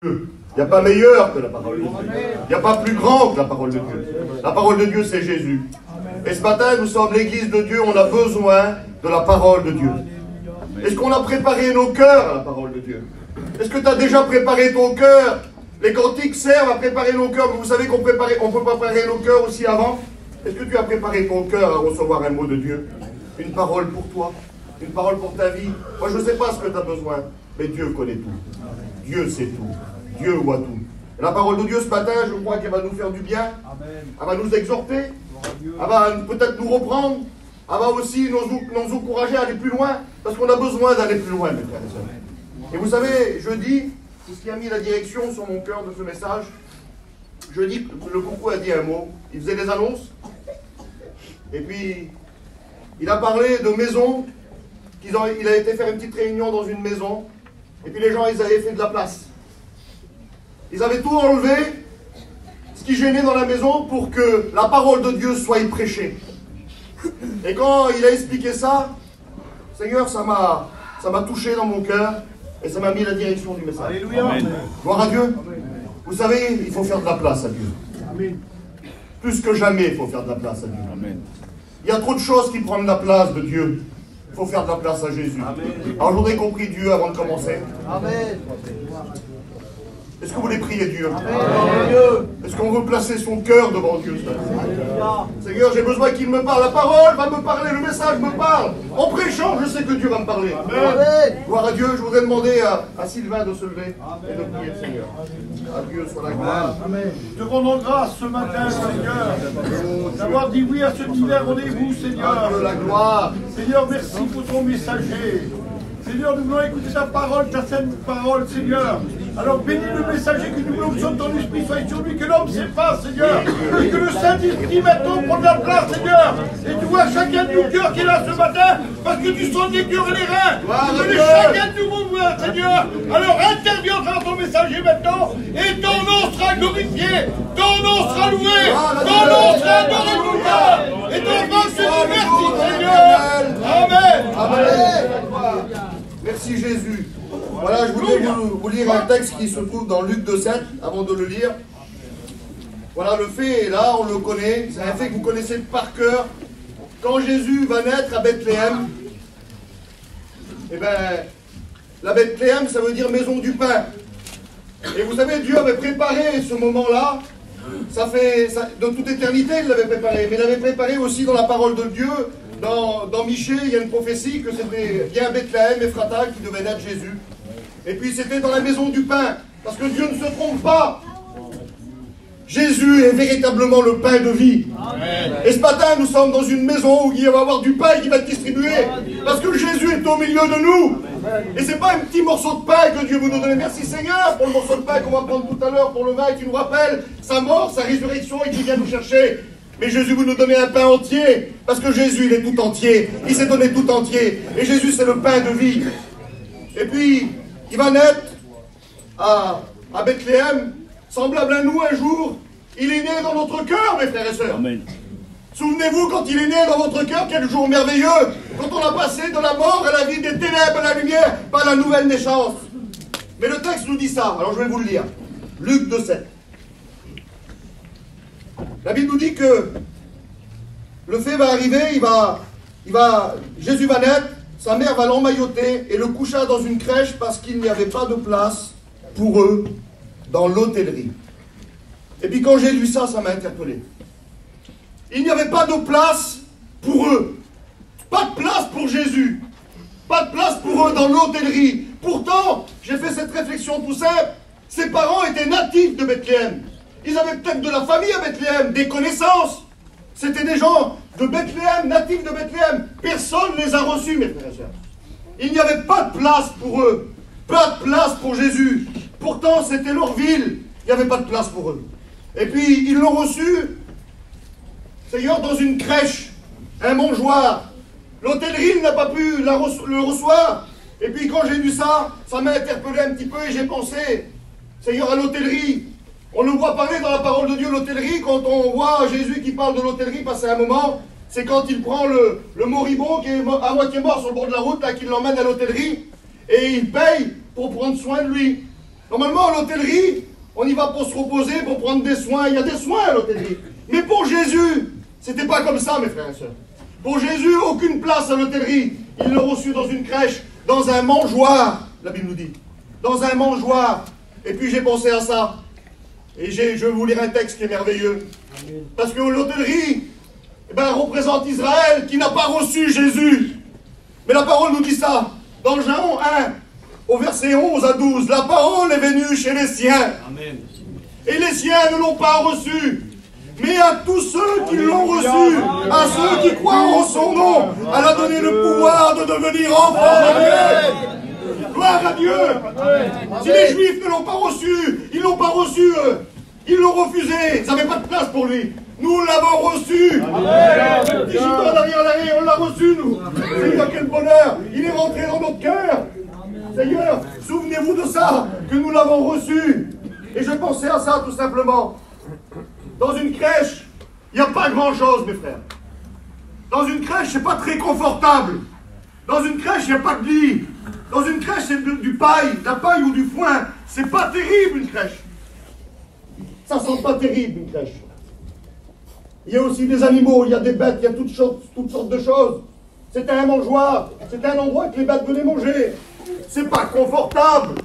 Il n'y a pas meilleur que la parole de Dieu. Il n'y a pas plus grand que la parole de Dieu. La parole de Dieu, c'est Jésus. Et ce matin, nous sommes l'église de Dieu, on a besoin de la parole de Dieu. Est-ce qu'on a préparé nos cœurs à la parole de Dieu? Est-ce que tu as déjà préparé ton cœur? Les cantiques servent à préparer nos cœurs, mais vous savez qu'on peut préparer nos cœurs aussi avant. Est-ce que tu as préparé ton cœur à recevoir un mot de Dieu? Une parole pour toi, une parole pour ta vie. Moi, je ne sais pas ce que tu as besoin, mais Dieu connaît tout. Dieu sait tout. Dieu voit tout. Et la parole de Dieu ce matin, je crois qu'elle va nous faire du bien. Elle va nous exhorter. Elle va peut-être nous reprendre. Elle va aussi nous encourager à aller plus loin. Parce qu'on a besoin d'aller plus loin, mes frères et sœurs. Et vous savez, jeudi, c'est ce qui a mis la direction sur mon cœur de ce message. Jeudi, le coucou a dit un mot. Il faisait des annonces. Et puis, il a parlé de maisons. Il a été faire une petite réunion dans une maison. Et puis les gens, ils avaient fait de la place. Ils avaient tout enlevé, ce qui gênait dans la maison, pour que la parole de Dieu soit prêchée. Et quand il a expliqué ça, Seigneur, ça m'a touché dans mon cœur, et ça m'a mis la direction du message. Alléluia. Gloire à Dieu. Vous savez, il faut faire de la place à Dieu. Amen. Plus que jamais, il faut faire de la place à Dieu. Amen. Il y a trop de choses qui prennent la place de Dieu. Il faut faire de la place à Jésus. Alors, je voudrais qu'on prie Dieu avant de commencer. Amen. Est-ce que vous voulez prier Dieu? Amen. Est-ce qu'on veut placer son cœur devant Dieu? Seigneur, j'ai besoin qu'il me parle. La parole va me parler, le message me parle. En prêchant, je sais que Dieu va me parler. Amen. Gloire à Dieu. Je voudrais demander à Sylvain de se lever et de prier le Seigneur. À Dieu soit la gloire. Amen. Te rendons grâce ce matin, Seigneur, d'avoir dit oui à ce divers rendez-vous, À Seigneur. Dieu la gloire. Seigneur, merci pour ton messager. Seigneur, nous voulons écouter ta parole, ta sainte parole, Seigneur. Alors bénis le messager que nous voulons que ton esprit soit sur lui, que l'homme s'efface, Seigneur. Et que le Saint-Esprit maintenant prenne la place, Seigneur. Et tu vois chacun de nos cœurs qui est là ce matin, parce que tu sens les cœurs et les reins. Tu connais chacun de nous, Seigneur. Alors interviens dans ton messager maintenant, et ton nom sera glorifié, ton nom sera loué, ton nom sera adoré tout le temps. Et ton nom se dit merci, Seigneur. Amen. Amen. Merci Jésus. Voilà, je voulais vous lire un texte qui se trouve dans Luc 2,7, avant de le lire. Voilà, le fait est là, on le connaît, c'est un fait que vous connaissez par cœur. Quand Jésus va naître à Bethléem, eh bien, la Bethléem, ça veut dire maison du pain. Et vous savez, Dieu avait préparé ce moment-là, de toute éternité, il l'avait préparé, mais il l'avait préparé aussi dans la parole de Dieu. Dans Michée, il y a une prophétie que c'était bien Bethléem, Ephrata, qui devait naître Jésus. Et puis c'était dans la maison du pain, parce que Dieu ne se trompe pas. Jésus est véritablement le pain de vie. Amen. Et ce matin, nous sommes dans une maison où il va y avoir du pain qui va être distribué, parce que Jésus est au milieu de nous. Et ce n'est pas un petit morceau de pain que Dieu veut nous donner. Merci Seigneur pour le morceau de pain qu'on va prendre tout à l'heure pour le vin, et qui nous rappelle sa mort, sa résurrection, et qui vient nous chercher. Mais Jésus veut nous donner un pain entier, parce que Jésus, il est tout entier. Il s'est donné tout entier. Et Jésus, c'est le pain de vie. Et puis, il va naître à Bethléem, semblable à nous un jour. Il est né dans notre cœur, mes frères et sœurs. Amen. Souvenez-vous, quand il est né dans votre cœur, quel jour merveilleux. Quand on a passé de la mort à la vie, des ténèbres à la lumière, par la nouvelle naissance. Mais le texte nous dit ça. Alors, je vais vous le lire. Luc 2,7. La Bible nous dit que le fait va arriver, Jésus va naître, sa mère va l'emmailloter et le coucha dans une crèche parce qu'il n'y avait pas de place pour eux dans l'hôtellerie. Et puis quand j'ai lu ça, ça m'a interpellé. Il n'y avait pas de place pour eux. Pas de place pour Jésus. Pas de place pour eux dans l'hôtellerie. Pourtant, j'ai fait cette réflexion tout simple. Ses parents étaient natifs de Bethléem. Ils avaient peut-être de la famille à Bethléem, des connaissances. C'était des gens de Bethléem, natifs de Bethléem. Personne ne les a reçus, mes frères et sœurs. Il n'y avait pas de place pour eux. Pas de place pour Jésus. Pourtant, c'était leur ville. Il n'y avait pas de place pour eux. Et puis, ils l'ont reçu, Seigneur, dans une crèche, un mangeoire. L'hôtellerie n'a pas pu le recevoir. Et puis, quand j'ai lu ça, ça m'a interpellé un petit peu et j'ai pensé, Seigneur, à l'hôtellerie. On le voit parler dans la parole de Dieu, l'hôtellerie, quand on voit Jésus qui parle de l'hôtellerie, passer un moment, c'est quand il prend le moribond qui est à moitié mort sur le bord de la route, là, qu'il l'emmène à l'hôtellerie, et il paye pour prendre soin de lui. Normalement, à l'hôtellerie, on y va pour se reposer, pour prendre des soins. Il y a des soins à l'hôtellerie. Mais pour Jésus, c'était pas comme ça, mes frères et sœurs. Pour Jésus, aucune place à l'hôtellerie. Il l'a reçu dans une crèche, dans un mangeoire, la Bible nous dit. Dans un mangeoire. Et puis j'ai pensé à ça. Et je vais vous lire un texte qui est merveilleux. Amen. Parce que l'hôtellerie, représente Israël qui n'a pas reçu Jésus. Mais la parole nous dit ça. Dans Jean 1, au verset 11 à 12, la parole est venue chez les siens. Amen. Et les siens ne l'ont pas reçu. Mais à tous ceux qui l'ont reçu, à ceux qui croient en son nom, elle a donné le pouvoir de devenir enfants de Dieu. Gloire à Dieu. Si les Juifs ne l'ont pas reçu, ils ne l'ont pas reçu, ils l'ont refusé. Ils n'avaient pas de place pour lui. Nous l'avons reçu. Le petit gitan derrière l'arrière, on l'a reçu, nous. Seigneur, quel bonheur. Il est rentré dans notre cœur. Seigneur, souvenez-vous de ça, que nous l'avons reçu. Et je pensais à ça tout simplement. Dans une crèche, il n'y a pas grand-chose, mes frères. Dans une crèche, c'est pas très confortable. Dans une crèche, il n'y a pas de lit. Dans une crèche, c'est du paille, de la paille ou du foin. C'est pas terrible, une crèche. Ça sent pas terrible, une crèche. Il y a aussi des animaux, il y a des bêtes, il y a toutes sortes de choses. C'était un mangeoire, c'était un endroit que les bêtes venaient manger. C'est pas confortable.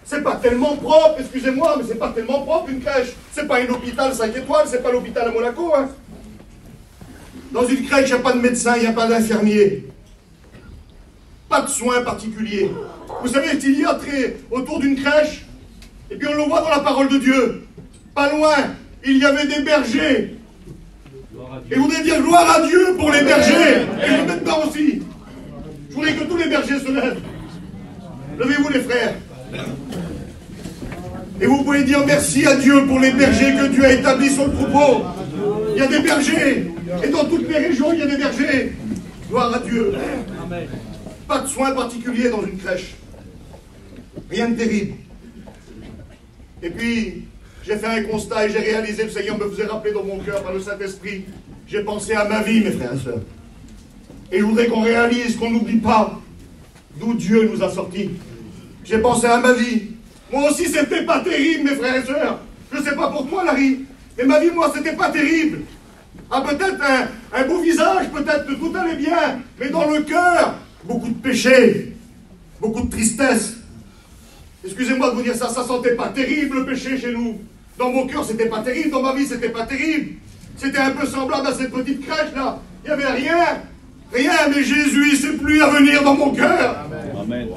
C'est pas tellement propre, excusez-moi, mais c'est pas tellement propre une crèche. C'est pas un hôpital 5 étoiles, c'est pas l'hôpital à Monaco. Hein. Dans une crèche, il n'y a pas de médecin, il n'y a pas d'infirmier. Pas de soins particuliers. Vous savez, il y a autour d'une crèche, et puis on le voit dans la parole de Dieu. Pas loin, il y avait des bergers. Et vous voudrez dire gloire à Dieu pour les bergers. Et je mets dedans aussi. Je voudrais que tous les bergers se lèvent. Levez-vous les frères. Et vous pouvez dire merci à Dieu pour les bergers que Dieu a établis sur le troupeau. Il y a des bergers. Et dans toutes les régions, il y a des bergers. Gloire à Dieu. Amen. Pas de soins particuliers dans une crèche. Rien de terrible. Et puis, j'ai fait un constat et j'ai réalisé, le Seigneur me faisait rappeler dans mon cœur par le Saint-Esprit. J'ai pensé à ma vie, mes frères et sœurs. Et je voudrais qu'on réalise, qu'on n'oublie pas d'où Dieu nous a sortis. J'ai pensé à ma vie. Moi aussi, c'était pas terrible, mes frères et sœurs. Je ne sais pas pour toi, Larry. Mais ma vie, moi, c'était pas terrible. Ah, peut-être un beau visage, peut-être que tout allait bien. Mais dans le cœur, beaucoup de péché. Beaucoup de tristesse. Excusez-moi de vous dire ça, ça sentait pas terrible, le péché chez nous. Dans mon cœur, c'était pas terrible. Dans ma vie, c'était pas terrible. C'était un peu semblable à cette petite crèche-là. Il n'y avait rien. Rien, mais Jésus, il ne s'est plus à venir dans mon cœur. Amen.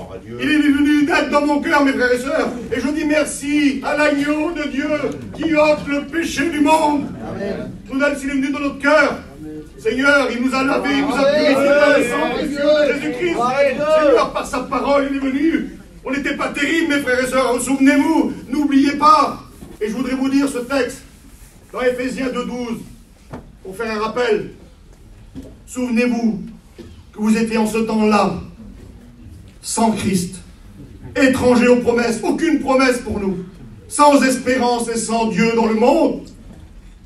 Il est venu d'être dans mon cœur, mes frères et sœurs. Et je dis merci à l'agneau de Dieu qui ôte le péché du monde. Amen. Nous donne s'il est venu dans notre cœur. Amen. Seigneur, il nous a lavé, il nous a purifié par le sang de Jésus-Christ. Seigneur, par sa parole, il est venu. On n'était pas terrible, mes frères et sœurs. Souvenez-vous, n'oubliez pas. Et je voudrais vous dire ce texte dans Éphésiens 2:12 pour faire un rappel. Souvenez-vous que vous étiez en ce temps-là sans Christ, étrangers aux promesses, aucune promesse pour nous, sans espérance et sans Dieu dans le monde.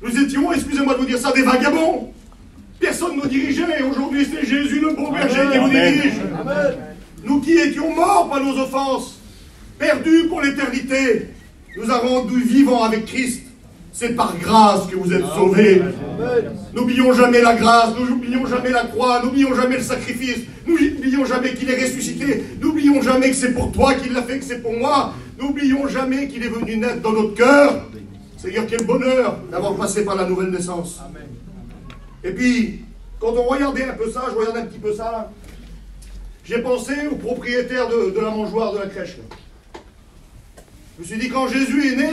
Nous étions, excusez-moi de vous dire ça, des vagabonds. Personne ne nous dirigeait. Aujourd'hui, c'est Jésus le bon berger qui vous dirige. Amen. Nous qui étions morts par nos offenses, perdus pour l'éternité, nous avons rendu vivants avec Christ. C'est par grâce que vous êtes sauvés. N'oublions jamais la grâce, n'oublions jamais la croix, n'oublions jamais le sacrifice, n'oublions jamais qu'il est ressuscité, n'oublions jamais que c'est pour toi qu'il l'a fait, que c'est pour moi, n'oublions jamais qu'il est venu naître dans notre cœur. Seigneur, quel bonheur d'avoir passé par la nouvelle naissance. Et puis, quand on regardait un peu ça, je regardais un petit peu ça, là, j'ai pensé au propriétaire de la mangeoire de la crèche. Là. Je me suis dit, quand Jésus est né,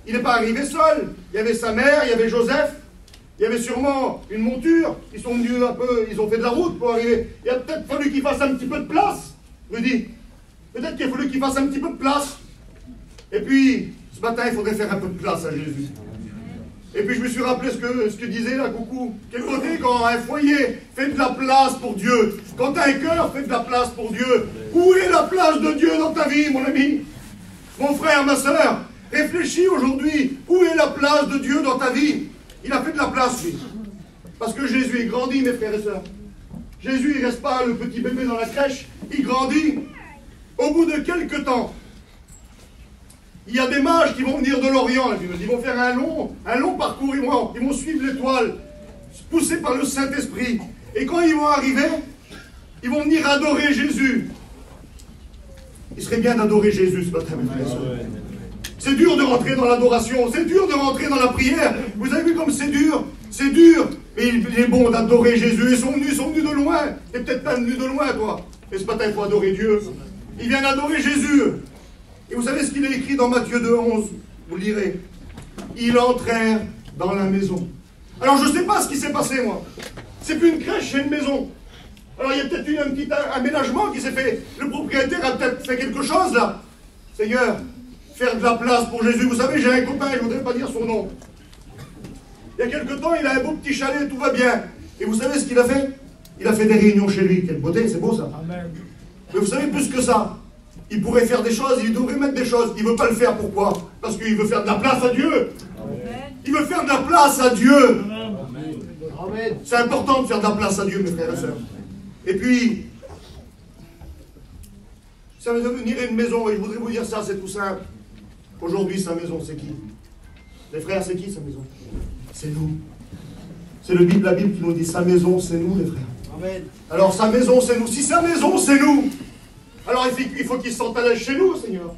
il n'est pas arrivé seul. Il y avait sa mère, il y avait Joseph, il y avait sûrement une monture. Ils sont venus un peu, ils ont fait de la route pour arriver. Il a peut-être fallu qu'il fasse un petit peu de place, je me dis. Peut-être qu'il a fallu qu'il fasse un petit peu de place. Et puis, ce matin, il faudrait faire un peu de place à Jésus. Et puis je me suis rappelé ce que disait la coucou. Quel côté quand un foyer fait de la place pour Dieu, quand un cœur fait de la place pour Dieu, où est la place de Dieu dans ta vie, mon ami? Mon frère, ma soeur, réfléchis aujourd'hui, où est la place de Dieu dans ta vie? Il a fait de la place, lui. Parce que Jésus est grandi, mes frères et sœurs. Jésus, il ne reste pas le petit bébé dans la crèche, il grandit. Au bout de quelques temps, Il y a des mages qui vont venir de l'Orient, la Bible dit. Ils vont faire un long parcours, ils vont suivre l'étoile, poussés par le Saint-Esprit. Et quand ils vont arriver, ils vont venir adorer Jésus. Il serait bien d'adorer Jésus ce matin, mes frères et sœurs. C'est dur de rentrer dans l'adoration, c'est dur de rentrer dans la prière. Vous avez vu comme c'est dur? C'est dur, mais il est bon d'adorer Jésus. Ils sont venus de loin. T'es peut-être pas venu de loin, toi. Mais ce matin, il faut adorer Dieu. Ils viennent adorer Jésus. Et vous savez ce qu'il est écrit dans Matthieu 2, 11? Vous le lirez. Ils entrèrent dans la maison. Alors je ne sais pas ce qui s'est passé, moi. C'est plus une crèche, c'est une maison. Alors il y a peut-être eu un petit aménagement qui s'est fait. Le propriétaire a peut-être fait quelque chose, là. Seigneur, faire de la place pour Jésus. Vous savez, j'ai un copain, je ne voudrais pas dire son nom. Il y a quelque temps, il a un beau petit chalet, tout va bien. Et vous savez ce qu'il a fait? Il a fait des réunions chez lui. Quelle beauté, c'est beau ça. Amen. Mais vous savez, plus que ça, il pourrait faire des choses, il devrait mettre des choses. Il ne veut pas le faire, pourquoi? Parce qu'il veut faire de la place à Dieu. Amen. Il veut faire de la place à Dieu. Amen. C'est important de faire de la place à Dieu, mes frères et sœurs. Et puis, ça va devenir une maison, et je voudrais vous dire ça, c'est tout simple. Aujourd'hui, sa maison, c'est qui? Les frères, c'est qui sa maison? C'est nous. C'est la Bible qui nous dit sa maison, c'est nous, les frères. Amen. Alors, sa maison, c'est nous. Si sa maison, c'est nous, alors il faut qu'il se sente à l'aise chez nous, Seigneur.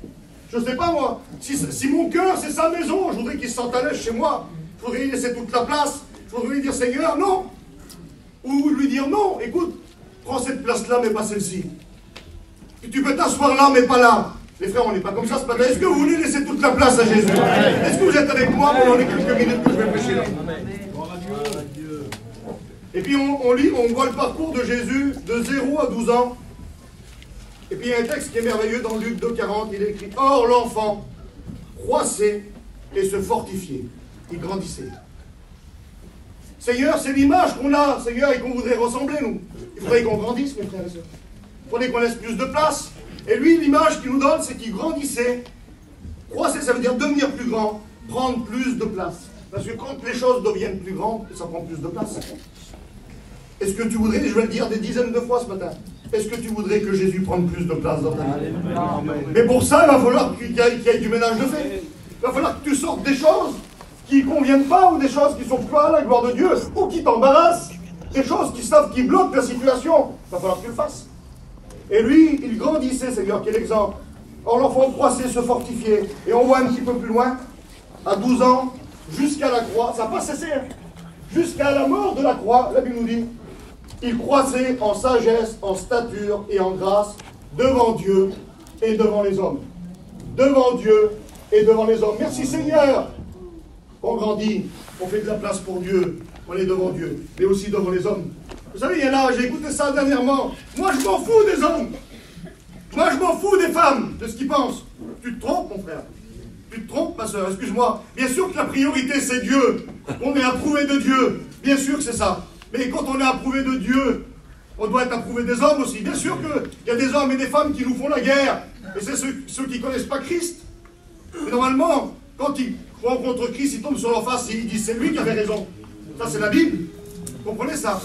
Je ne sais pas, moi. Si mon cœur, c'est sa maison, je voudrais qu'il se sente à l'aise chez moi. Je voudrais lui laisser toute la place. Je voudrais lui dire, Seigneur, non. Ou lui dire, non, écoute, prends cette place-là, mais pas celle-ci. Tu peux t'asseoir là, mais pas là. Les frères, on n'est pas comme ça ce matin. Est-ce que vous voulez laisser toute la place à Jésus? Est-ce que vous êtes avec moi pendant les quelques minutes que je vais prêcher là? Et puis on lit, on voit le parcours de Jésus de 0 à 12 ans. Et puis il y a un texte qui est merveilleux dans Luc 2,40. Il est écrit, or l'enfant croissait et se fortifiait. Il grandissait. Seigneur, c'est l'image qu'on a, Seigneur, et qu'on voudrait ressembler, nous. Il faudrait qu'on grandisse, mes frères et sœurs. Il faudrait qu'on laisse plus de place. Et lui, l'image qu'il nous donne, c'est qu'il grandissait. Croissait, ça veut dire devenir plus grand, prendre plus de place. Parce que quand les choses deviennent plus grandes, ça prend plus de place. Est-ce que tu voudrais, je vais le dire des dizaines de fois ce matin, est-ce que tu voudrais que Jésus prenne plus de place dans ta vie? Mais pour ça, il va falloir qu'il y ait du ménage de fait. Il va falloir que tu sortes des choses qui ne conviennent pas, ou des choses qui sont pas à la gloire de Dieu, ou qui t'embarrassent, des choses qui bloquent la situation. Il va falloir que tu le fasses. Et lui, il grandissait, Seigneur, quel exemple. Or l'enfant croissait, se fortifiait. Et on voit un petit peu plus loin, à 12 ans, jusqu'à la croix, ça n'a pas cessé, hein. Jusqu'à la mort de la croix, la Bible nous dit, il croissait en sagesse, en stature et en grâce devant Dieu et devant les hommes. Devant Dieu et devant les hommes. Merci Seigneur. On grandit, on fait de la place pour Dieu, on est devant Dieu, mais aussi devant les hommes. Vous savez, il y en a, j'ai écouté ça dernièrement. Moi, je m'en fous des hommes. Moi, je m'en fous des femmes, de ce qu'ils pensent. Tu te trompes, mon frère. Tu te trompes, ma soeur, excuse-moi. Bien sûr que la priorité, c'est Dieu. On est approuvé de Dieu. Bien sûr que c'est ça. Mais quand on est approuvé de Dieu, on doit être approuvé des hommes aussi. Bien sûr qu'il y a des hommes et des femmes qui nous font la guerre. Et c'est ceux qui ne connaissent pas Christ. Mais normalement, quand ils rencontrent Christ, ils tombent sur leur face et ils disent c'est lui qui avait raison. Ça, c'est la Bible. Vous comprenez ça?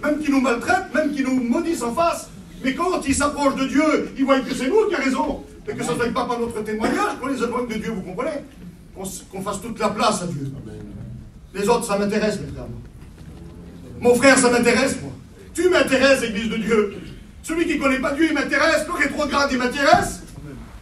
Même qui nous maltraitent, même qui nous maudissent en face. Mais quand ils s'approchent de Dieu, ils voient que c'est nous qui avons raison. Et que ça ne soit pas par notre témoignage qu'on les éloigne de Dieu, vous comprenez? Qu'on fasse toute la place à Dieu. Les autres, ça m'intéresse, mes frères. Mon frère, ça m'intéresse, moi. Tu m'intéresses, Église de Dieu. Celui qui ne connaît pas Dieu, il m'intéresse. Le rétrograde, il m'intéresse.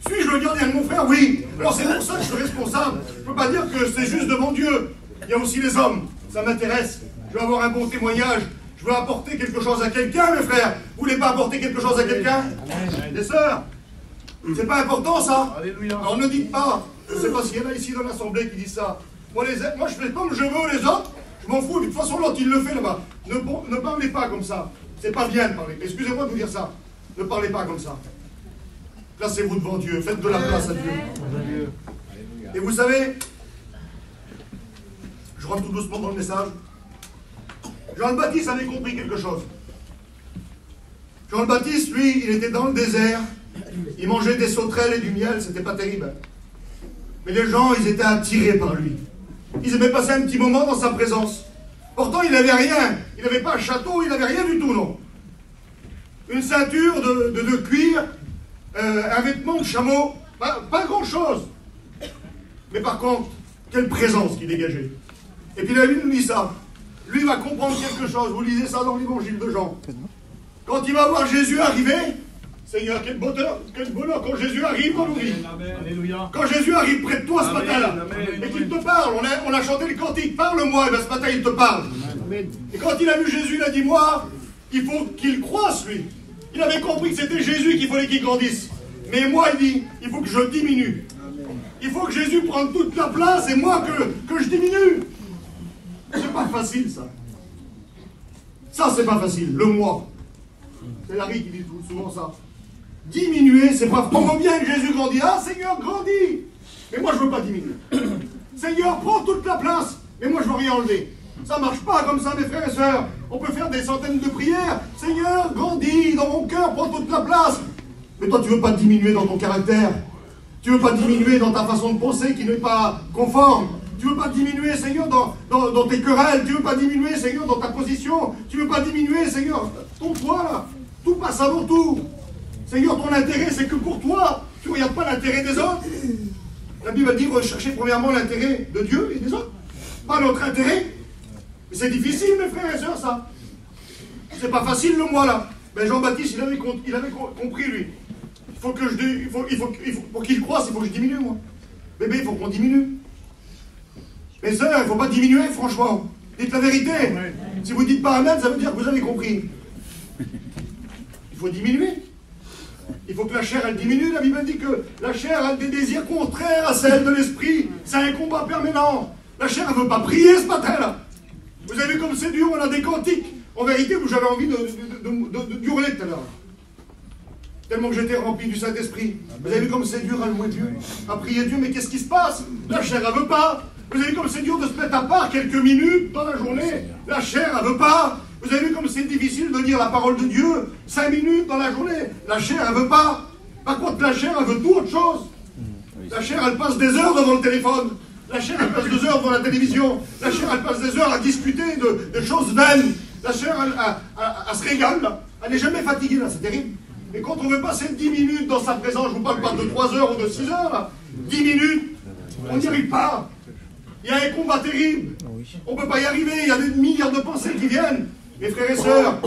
Suis-je le gardien de mon frère? Oui. Alors c'est pour ça que je suis responsable. Je ne peux pas dire que c'est juste devant Dieu. Il y a aussi les hommes. Ça m'intéresse. Je veux avoir un bon témoignage. Je veux apporter quelque chose à quelqu'un, mes frères. Vous voulez pas apporter quelque chose à quelqu'un? Les sœurs, c'est pas important, ça? Alléluia. Alors ne dites pas. Je ne sais pas s'il y en a ici dans l'assemblée qui disent ça. Moi, je fais comme je veux les autres. Je m'en fous. De toute façon, l'autre, il le fait là-bas. Ne parlez pas comme ça. C'est pas bien de parler. Excusez-moi de vous dire ça. Ne parlez pas comme ça. Placez-vous devant Dieu. Faites de la place à Dieu. Et vous savez, je rentre tout doucement dans le message. Jean le Baptiste avait compris quelque chose. Jean le Baptiste, lui, il était dans le désert. Il mangeait des sauterelles et du miel. C'était pas terrible. Mais les gens, ils étaient attirés par lui. Ils aimaient passer un petit moment dans sa présence. Pourtant, il n'avait rien. Il n'avait pas un château, il n'avait rien du tout, non. Une ceinture de cuir, un vêtement de chameau, pas grand-chose. Mais par contre, quelle présence qui dégageait. Et puis la Bible nous dit ça. Lui va comprendre quelque chose. Vous lisez ça dans l'évangile de Jean. Quand il va voir Jésus arriver, Seigneur, quel bonheur quand Jésus arrive dans nos vies. Quand Jésus arrive près de toi ce matin-là, et qu'il te parle, on a chanté le cantique, parle-moi, et bien ce matin il te parle. Et quand il a vu Jésus, il a dit, moi, il faut qu'il croisse lui. Il avait compris que c'était Jésus qu'il fallait qu'il grandisse. Mais moi, il dit, il faut que je diminue. Il faut que Jésus prenne toute la place et moi que je diminue. C'est pas facile ça. Ça c'est pas facile, le moi. C'est Larry qui dit souvent ça. Diminuer, c'est pas... On voit bien que Jésus grandit. Ah Seigneur, grandis. Mais moi je veux pas diminuer. Seigneur, prends toute la place. Mais moi je veux rien enlever. Ça marche pas comme ça mes frères et sœurs. On peut faire des centaines de prières. Seigneur, grandis dans mon cœur, prends toute la place. Mais toi tu veux pas diminuer dans ton caractère. Tu veux pas diminuer dans ta façon de penser qui n'est pas conforme. Tu veux pas diminuer, Seigneur, dans tes querelles. Tu veux pas diminuer, Seigneur, dans ta position. Tu veux pas diminuer, Seigneur, ton poids, là. Tout passe avant tout. Seigneur, ton intérêt, c'est que pour toi. Tu ne regardes pas l'intérêt des autres. La Bible dit rechercher premièrement l'intérêt de Dieu et des autres. Pas notre intérêt. Mais c'est difficile, mes frères et sœurs, ça. C'est pas facile, le moi, là. Mais Jean-Baptiste, il avait compris, lui. Pour qu'il croisse, il faut que je diminue, moi. Bébé, il faut qu'on diminue. Mes sœurs, il ne faut pas diminuer, franchement. Dites la vérité. Si vous ne dites pas amen, ça veut dire que vous avez compris. Il faut diminuer. Il faut que la chair, elle diminue. La Bible dit que la chair a des désirs contraires à celle de l'esprit. C'est un combat permanent. La chair, elle ne veut pas prier ce matin-là. Vous avez vu comme c'est dur, on a des cantiques. En vérité, j'avais envie d'hurler tout à l'heure. Tellement que j'étais rempli du Saint-Esprit. Vous avez vu comme c'est dur à louer Dieu, à prier Dieu, mais qu'est-ce qui se passe? La chair, elle ne veut pas. Vous avez vu comme c'est dur de se mettre à part quelques minutes dans la journée. La chair, elle ne veut pas. Vous avez vu comme c'est difficile de dire la parole de Dieu 5 minutes dans la journée. La chair, elle ne veut pas. Par contre, la chair, elle veut tout autre chose. La chair, elle passe des heures devant le téléphone. La chair, elle passe 2 heures devant la télévision. La chair, elle passe des heures à discuter de choses vaines. La chair, elle se régale. Là. Elle n'est jamais fatiguée, là, c'est terrible. Et quand on veut passer 10 minutes dans sa présence, je ne vous parle pas de 3 heures ou de 6 heures, là. 10 minutes, on n'y arrive pas. Il y a un combat terrible. On ne peut pas y arriver. Il y a des milliards de pensées qui viennent. Mes frères et sœurs,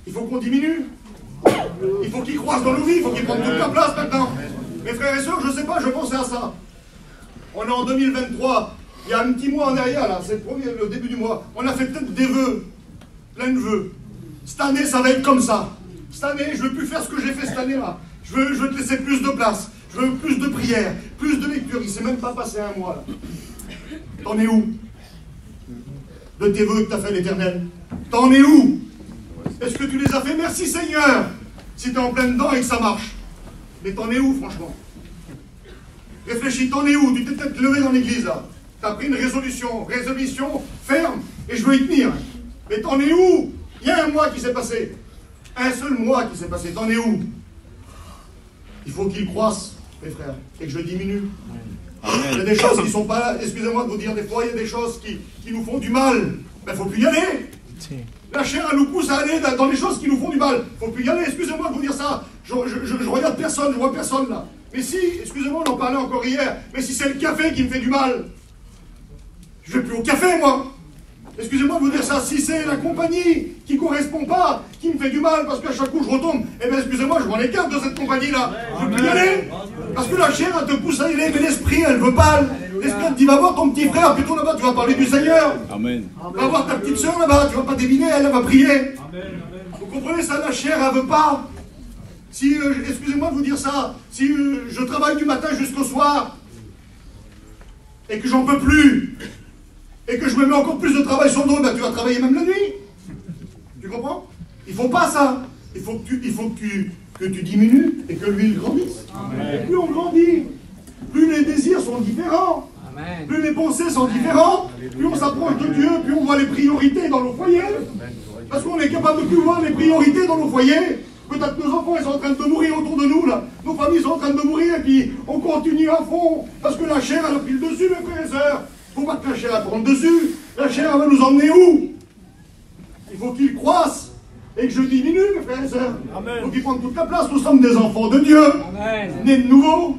il faut qu'on diminue. Il faut qu'ils croissent dans nos vies. Il faut qu'ils prennent toute la place maintenant. Mes frères et sœurs, je ne sais pas, je pensais à ça. On est en 2023. Il y a un petit mois en arrière, là, c'est le début du mois. On a fait peut-être des vœux. Plein de vœux. Cette année, ça va être comme ça. Cette année, je ne veux plus faire ce que j'ai fait cette année-là. Je veux te laisser plus de place. Je veux plus de prières, plus de lecture. Il ne s'est même pas passé un mois, là. T'en es où? De tes vœux que tu as fait l'Éternel. T'en es où? Est-ce que tu les as fait? Merci Seigneur. Si tu es en plein dedans et que ça marche. Mais t'en es où, franchement? Réfléchis, t'en es où? Tu t'es peut-être levé dans l'église, là. Tu as pris une résolution ferme, et je veux y tenir. Mais t'en es où? Il y a un mois qui s'est passé. Un seul mois qui s'est passé. T'en es où? Il faut qu'il croisse, mes frères, et que je diminue. Il y a des choses qui ne sont pas là. Excusez-moi de vous dire, des fois, il y a des choses qui nous font du mal. Ben, il ne faut plus y aller. La chair, elle nous pousse à aller dans les choses qui nous font du mal. Il ne faut plus y aller. Excusez-moi de vous dire ça. Je regarde personne, je vois personne là. Mais si, excusez-moi, on en parlait encore hier, mais si c'est le café qui me fait du mal, je ne vais plus au café, moi. Excusez-moi de vous dire ça, si c'est la compagnie qui ne correspond pas, qui me fait du mal, parce qu'à chaque coup je retombe, eh bien excusez-moi, je m'en écarte de cette compagnie-là. Je ne veux plus y aller. Parce que la chair, elle te pousse à y aller, mais l'esprit, elle ne veut pas. L'esprit, elle te dit, va voir ton petit frère, plutôt là-bas, tu vas parler du Seigneur. Amen. Va voir ta petite soeur là-bas, tu ne vas pas deviner, elle va prier. Vous comprenez ça, la chair, elle ne veut pas. Si, excusez-moi de vous dire ça, si je travaille du matin jusqu'au soir, et que j'en peux plus, et que je me mets encore plus de travail sur le dos, ben tu vas travailler même la nuit. Tu comprends? Il ne faut pas ça. Il faut que tu diminues et que l'huile grandisse. Amen. Et plus on grandit, plus les désirs sont différents. Amen. Plus les pensées sont différentes, plus on s'approche de Dieu, plus on voit les priorités dans nos foyers. Parce qu'on est capable de plus voir les priorités dans nos foyers. Peut-être nos enfants, ils sont en train de mourir autour de nous, là. Nos familles sont en train de mourir, et puis on continue à fond. Parce que la chair, elle a pris le dessus, mes frères et sœurs. Il ne faut pas que la chair, elle prenne le dessus. La chair, elle va nous emmener où? Il faut qu'il croisse et que je diminue, mes frères et sœurs. Il faut qu'il prenne toute la place. Nous sommes des enfants de Dieu. Amen. Nés de nouveau.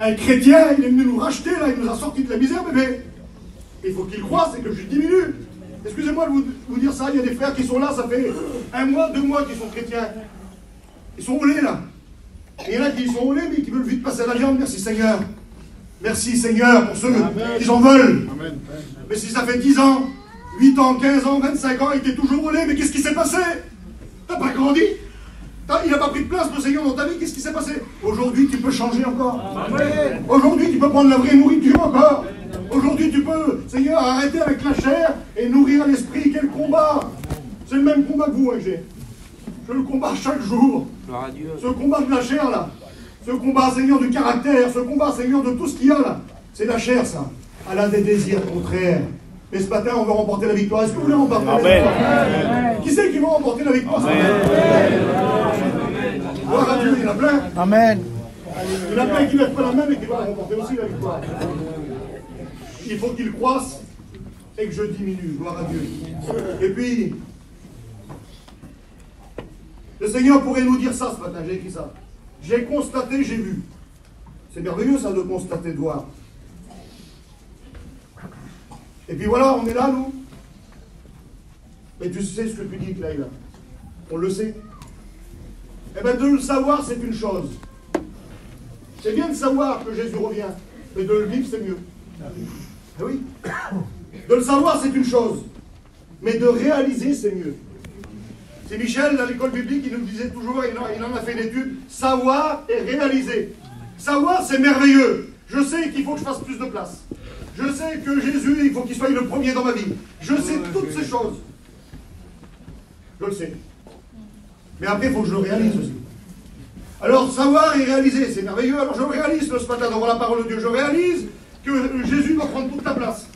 Un chrétien, il est venu nous racheter, là, il nous a sortis de la misère, bébé. Il faut qu'il croie, c'est que je diminue. Excusez-moi de vous dire ça, il y a des frères qui sont là, ça fait 1 mois, 2 mois qu'ils sont chrétiens. Ils sont au lait, là. Et il y en a qui sont au lait, mais qui veulent vite passer à la viande. Merci Seigneur. Merci Seigneur pour ceux qui en veulent. Amen. Mais si ça fait 10 ans, 8 ans, 15 ans, 25 ans, il était toujours au lait, mais qu'est-ce qui s'est passé? T'as pas grandi? Il n'a pas pris de place, le Seigneur, dans ta vie, qu'est-ce qui s'est passé? Aujourd'hui, tu peux changer encore. Aujourd'hui, tu peux prendre la vraie nourriture encore. Aujourd'hui, tu peux, Seigneur, arrêter avec la chair et nourrir l'esprit. Quel combat! C'est le même combat que vous, hein, que j'ai. Je le combat chaque jour. Ce combat de la chair, là. Ce combat, Seigneur, du caractère. Ce combat, Seigneur, de tout ce qu'il y a, là. C'est la chair, ça. Elle a des désirs contraires. Et ce matin, on veut remporter la victoire. Est-ce que vous voulez remporter la victoire? Qui c'est qui va remporter la victoire? Gloire à Dieu, il y en a plein. Amen. Il y en a plein qui ne mettent pas la main et qui vont remporter aussi la victoire. Il faut qu'il croisse et que je diminue. Gloire à Dieu. Et puis, le Seigneur pourrait nous dire ça ce matin. J'ai écrit ça. J'ai constaté, j'ai vu. C'est merveilleux ça de constater, de voir. Et puis voilà, on est là, nous. Mais tu sais ce que tu dis, Clay, là. On le sait. Eh bien, de le savoir, c'est une chose. C'est bien de savoir que Jésus revient, mais de le vivre, c'est mieux. Eh oui. De le savoir, c'est une chose. Mais de réaliser, c'est mieux. C'est Michel, à l'école biblique, il nous disait toujours, il en a fait une étude, savoir et réaliser. Savoir, c'est merveilleux. Je sais qu'il faut que je fasse plus de place. Je sais que Jésus, il faut qu'il soit le premier dans ma vie. Je sais toutes ces choses. Je le sais. Mais après, il faut que je le réalise aussi. Alors, savoir et réaliser, c'est merveilleux. Alors, je le réalise ce matin devant la parole de Dieu. Je réalise que Jésus doit prendre toute la place.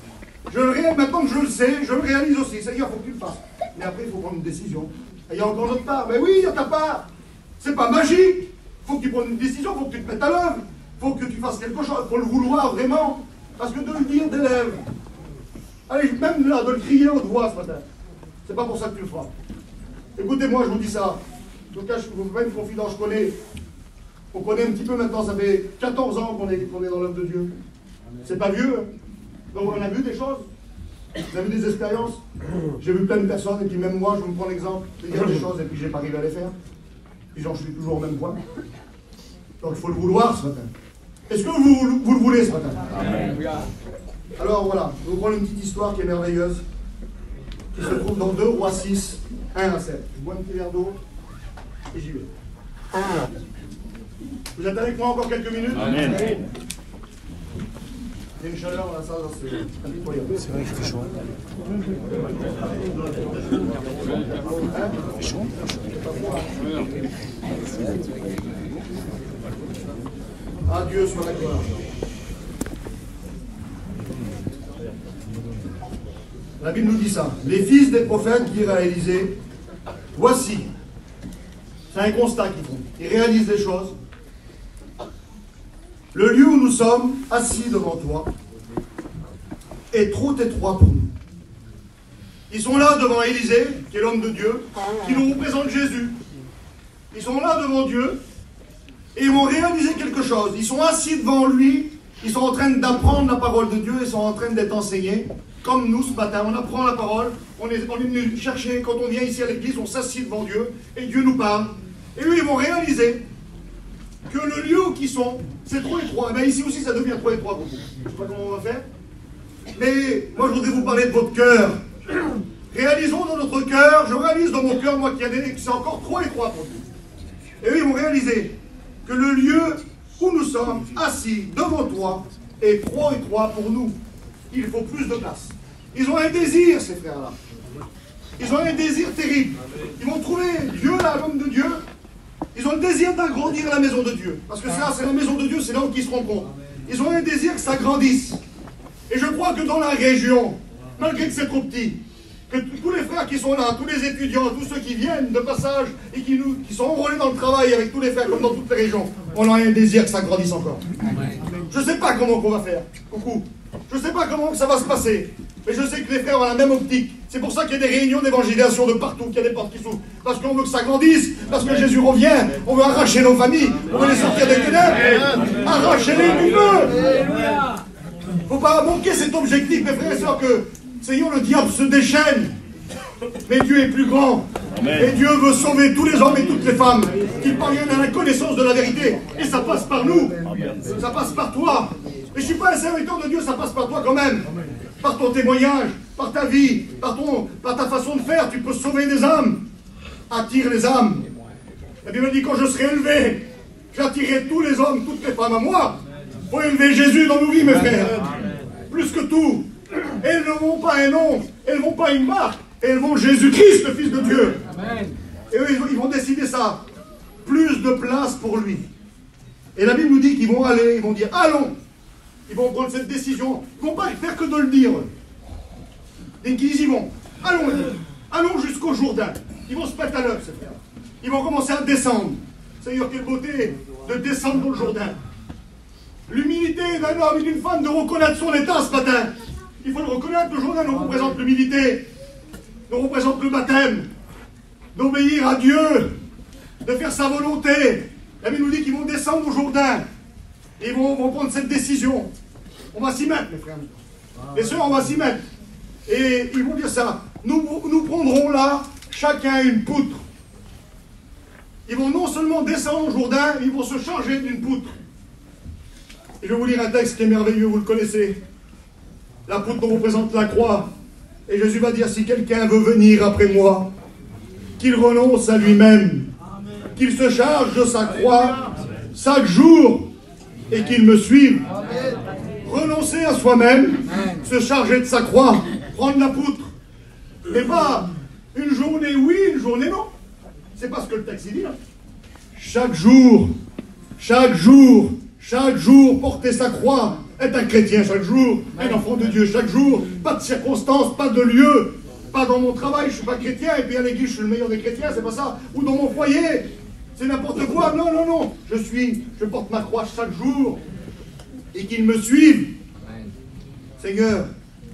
Je le réalise, maintenant que je le sais, je le réalise aussi. Seigneur, il faut que tu le fasses. Mais après, il faut prendre une décision. Et il y a encore notre part. Mais oui, il y a ta part. C'est pas magique. Il faut que tu prennes une décision, il faut que tu te mettes à l'œuvre. Il faut que tu fasses quelque chose. Il faut le vouloir vraiment. Parce que de le dire des lèvres, allez, même là, de le crier haute voix ce matin, c'est pas pour ça que tu le feras. Écoutez-moi, je vous dis ça. En tout cas, je vous fais une confidence, on connaît un petit peu maintenant, ça fait 14 ans qu'on est dans l'œuvre de Dieu. C'est pas vieux. Donc on a vu des choses, on a vu des expériences. J'ai vu plein de personnes, et puis même moi, je me prends l'exemple de dire des choses, et puis j'ai pas arrivé à les faire. Puis j'en suis toujours au même point. Donc il faut le vouloir ce matin. Est-ce que vous le voulez ce matin? Amen. Alors voilà, je vous prends une petite histoire qui est merveilleuse, qui se trouve dans 2 Rois 6, 1 à 7. Je bois un petit verre d'eau et j'y vais. Vous êtes avec moi encore quelques minutes? Amen. Il y a une chaleur dans la salle, c'est incroyable. C'est vrai qu'il fait chaud. Il fait chaud. Adieu soit la gloire. La Bible nous dit ça. Les fils des prophètes qui réalisaient, voici. C'est un constat qu'ils font. Ils réalisent des choses. Le lieu où nous sommes assis devant toi est trop étroit pour nous. Ils sont là devant Élisée, qui est l'homme de Dieu, qui nous représente Jésus. Ils sont là devant Dieu. Et ils vont réaliser quelque chose. Ils sont assis devant lui, ils sont en train d'apprendre la parole de Dieu, ils sont en train d'être enseignés. Comme nous ce matin, on apprend la parole, on est venu chercher, quand on vient ici à l'église, on s'assied devant Dieu, et Dieu nous parle. Et eux, ils vont réaliser que le lieu où ils sont, c'est trop étroit. Mais ici aussi, ça devient trop étroit pour vous. Je ne sais pas comment on va faire. Mais moi, je voudrais vous parler de votre cœur. Réalisons dans notre cœur, je réalise dans mon cœur, moi, qu'il y a que c'est encore trop étroit pour vous. Et eux, ils vont réaliser que le lieu où nous sommes assis devant toi est trop étroit pour nous. Il faut plus de place. Ils ont un désir, ces frères-là. Ils ont un désir terrible. Ils vont trouver Dieu, là, l'homme de Dieu. Ils ont le désir d'agrandir la maison de Dieu. Parce que ça, c'est la maison de Dieu, c'est là où ils se rencontrent. Ils ont un désir que ça grandisse. Et je crois que dans la région, malgré que c'est trop petit, que tous les frères qui sont là, tous les étudiants, tous ceux qui viennent de passage et qui sont enrôlés dans le travail avec tous les frères comme dans toutes les régions, on a un désir que ça grandisse encore. Je ne sais pas comment on va faire, beaucoup. Je ne sais pas comment ça va se passer. Mais je sais que les frères ont la même optique. C'est pour ça qu'il y a des réunions d'évangélisation de partout, qu'il y a des portes qui s'ouvrent. Parce qu'on veut que ça grandisse, parce que Jésus revient. On veut arracher nos familles, on veut les sortir des ténèbres. Arrachez-les du feu. Il ne faut pas manquer cet objectif, mes frères et sœurs, que, Seigneur, le diable se déchaîne. Mais Dieu est plus grand. Amen. Et Dieu veut sauver tous les hommes et toutes les femmes qui parviennent à la connaissance de la vérité. Et ça passe par nous. Ça passe par toi. Mais je ne suis pas un serviteur de Dieu, ça passe par toi quand même. Par ton témoignage, par ta vie, par ta façon de faire, tu peux sauver des âmes. Attire les âmes. La Bible dit, quand je serai élevé, j'attirerai tous les hommes, toutes les femmes à moi. Il faut élever Jésus dans nos vies, mes frères. Plus que tout. Elles ne vont pas un nom, elles ne vont pas une marque. Elles vont Jésus-Christ, le Fils de Dieu. Amen. Et eux, ils vont décider ça. Plus de place pour lui. Et la Bible nous dit qu'ils vont aller, ils vont dire, allons. Ils vont prendre cette décision. Ils ne vont pas faire que de le dire. Dès qu'ils y vont, allons, allons jusqu'au Jourdain. Ils vont se mettre à l'œuvre, ces frères. Ils vont commencer à descendre. Seigneur, quelle beauté de descendre dans le Jourdain. L'humilité d'un homme et d'une femme de reconnaître son état ce matin. Il faut le reconnaître, le Jourdain nous représente l'humilité. Nous représente le baptême, d'obéir à Dieu, de faire sa volonté. La Bible nous dit qu'ils vont descendre au Jourdain. Et ils vont prendre cette décision. On va s'y mettre, mes frères. Les sœurs, on va s'y mettre. Et ils vont dire ça. Nous prendrons là, chacun une poutre. Ils vont non seulement descendre au Jourdain, ils vont se charger d'une poutre. Et je vais vous lire un texte qui est merveilleux, vous le connaissez. La poutre représente la croix. Et Jésus va dire, si quelqu'un veut venir après moi, qu'il renonce à lui-même, qu'il se charge de sa croix chaque jour et qu'il me suive. Renoncer à soi-même, se charger de sa croix, prendre la poutre. Et pas une journée oui, une journée non. C'est pas ce que le texte dit là. Chaque jour, porter sa croix. Être un chrétien chaque jour, un enfant de Dieu chaque jour, pas de circonstances, pas de lieu, pas dans mon travail, je ne suis pas chrétien, et puis à l'église je suis le meilleur des chrétiens, c'est pas ça, ou dans mon foyer, c'est n'importe quoi, non, je porte ma croix chaque jour, et qu'ils me suivent, Seigneur,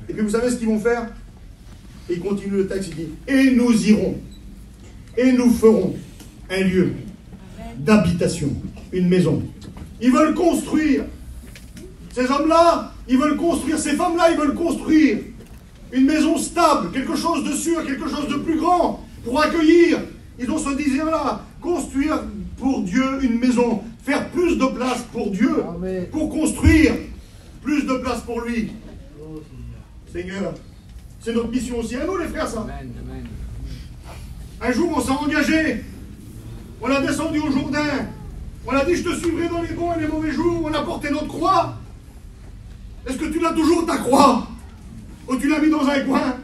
et puis vous savez ce qu'ils vont faire? Et il continue le texte, il dit, et nous irons, et nous ferons un lieu d'habitation, une maison, ils veulent construire. Ces hommes-là, ils veulent construire, ces femmes-là, ils veulent construire une maison stable, quelque chose de sûr, quelque chose de plus grand, pour accueillir. Ils ont ce désir-là, construire pour Dieu une maison, faire plus de place pour Dieu, Amen. Pour construire plus de place pour lui. Seigneur, c'est notre mission aussi à nous, les frères, ça. Amen. Un jour, on s'est engagé, on a descendu au Jourdain, on a dit, je te suivrai dans les bons et les mauvais jours, on a porté notre croix. Est-ce que tu l'as toujours, ta croix? Ou tu l'as mis dans un coin?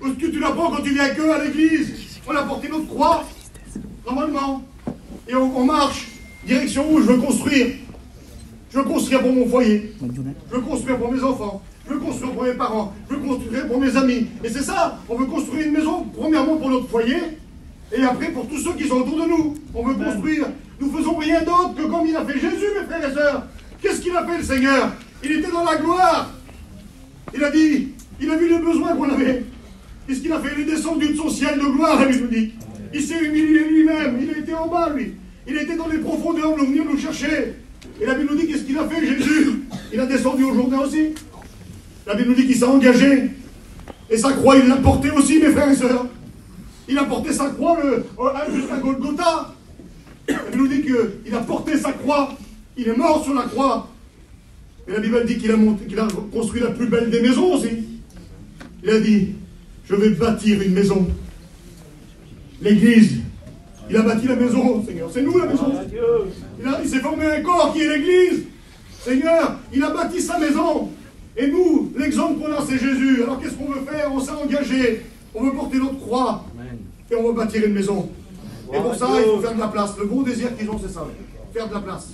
Ou est-ce que tu la prends quand tu viens que à l'église? On a porté notre croix, normalement. Et on marche, direction où je veux construire. Je veux construire pour mon foyer. Je veux construire pour mes enfants. Je veux construire pour mes parents. Je veux construire pour mes amis. Et c'est ça, on veut construire une maison, premièrement pour notre foyer, et après pour tous ceux qui sont autour de nous. On veut construire. Nous faisons rien d'autre que comme il a fait Jésus, mes frères et sœurs. Qu'est-ce qu'il a fait, le Seigneur? Il était dans la gloire. Il a dit, il a vu les besoins qu'on avait. Qu'est-ce qu'il a fait? Il est descendu de son ciel de gloire, la Bible dit. Il s'est humilié lui-même. Il a été en bas, lui. Il a été dans les profondeurs, nous venir nous chercher. Et la Bible nous dit, qu'est-ce qu'il a fait, Jésus? Il a descendu au Jourdain aussi. La Bible nous dit qu'il s'est engagé. Et sa croix, il l'a portée aussi, mes frères et sœurs. Il a porté sa croix jusqu'à Golgotha. La Bible nous dit qu'il a porté sa croix. Il est mort sur la croix. Et la Bible dit qu'il a construit la plus belle des maisons aussi. Il a dit, je vais bâtir une maison. L'église. Il a bâti la maison, Seigneur. C'est nous la maison. Il s'est formé un corps qui est l'église. Seigneur, il a bâti sa maison. Et nous, l'exemple qu'on a, c'est Jésus. Alors qu'est-ce qu'on veut faire? On s'est engagé. On veut porter notre croix. Et on veut bâtir une maison. Et pour ça, il faut faire de la place. Le gros désir qu'ils ont, c'est ça. Faire de la place.